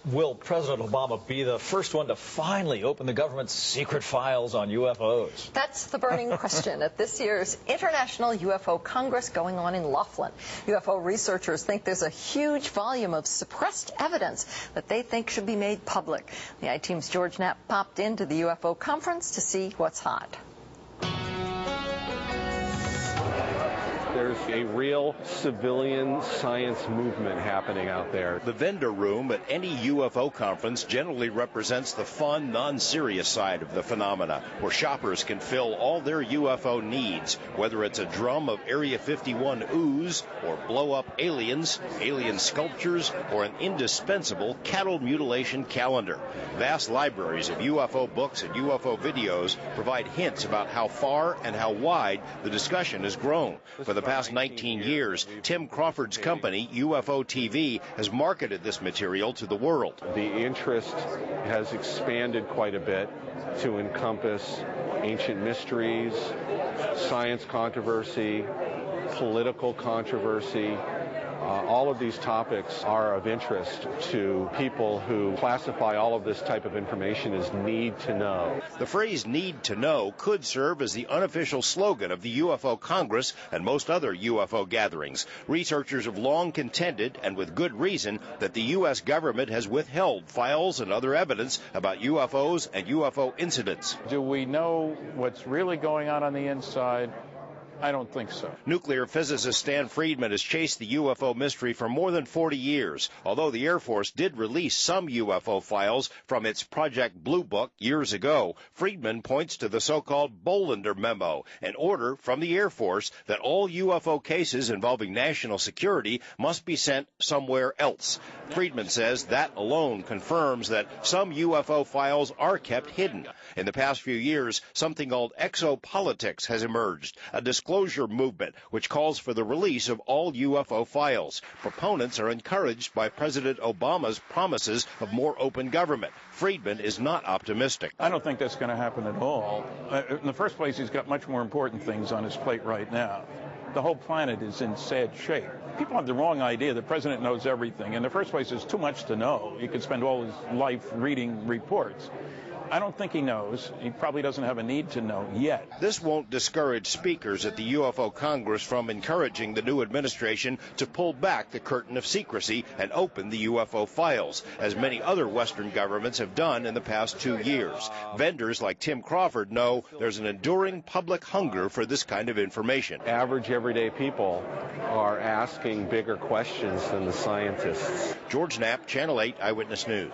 Will President Obama be the first one to finally open the government's secret files on UFOs? That's the burning question at this year's International UFO Congress going on in Laughlin. UFO researchers think there's a huge volume of suppressed evidence that they think should be made public. The I-Team's George Knapp popped into the UFO conference to see what's hot. There's a real civilian science movement happening out there. The vendor room at any UFO conference generally represents the fun, non-serious side of the phenomena, where shoppers can fill all their UFO needs, whether it's a drum of Area 51 ooze, or blow-up aliens, alien sculptures, or an indispensable cattle mutilation calendar. Vast libraries of UFO books and UFO videos provide hints about how far and how wide the discussion has grown. For the past 19 years, Tim Crawford's company, UFO TV, has marketed this material to the world. The interest has expanded quite a bit to encompass ancient mysteries, science controversy, political controversy. All of these topics are of interest to people who classify all of this type of information as need to know. The phrase need to know could serve as the unofficial slogan of the UFO Congress and most other UFO gatherings. Researchers have long contended, and with good reason, that the U.S. government has withheld files and other evidence about UFOs and UFO incidents. Do we know what's really going on the inside? I don't think so. Nuclear physicist Stan Friedman has chased the UFO mystery for more than 40 years, although the Air Force did release some UFO files from its Project Blue Book years ago. Friedman points to the so-called Bolender Memo, an order from the Air Force that all UFO cases involving national security must be sent somewhere else. Friedman says that alone confirms that some UFO files are kept hidden. In the past few years, something called exopolitics has emerged, a disclosure movement which calls for the release of all UFO files. Proponents are encouraged by President Obama's promises of more open government. Friedman is not optimistic. I don't think that's going to happen at all. In the first place, he's got much more important things on his plate right now. The whole planet is in sad shape. People have the wrong idea. The president knows everything. In the first place, there's too much to know. He could spend all his life reading reports. I don't think he knows. He probably doesn't have a need to know yet. This won't discourage speakers at the UFO Congress from encouraging the new administration to pull back the curtain of secrecy and open the UFO files, as many other Western governments have done in the past 2 years. Vendors like Tim Crawford know there's an enduring public hunger for this kind of information. Average, everyday people are asking bigger questions than the scientists. George Knapp, Channel 8 Eyewitness News.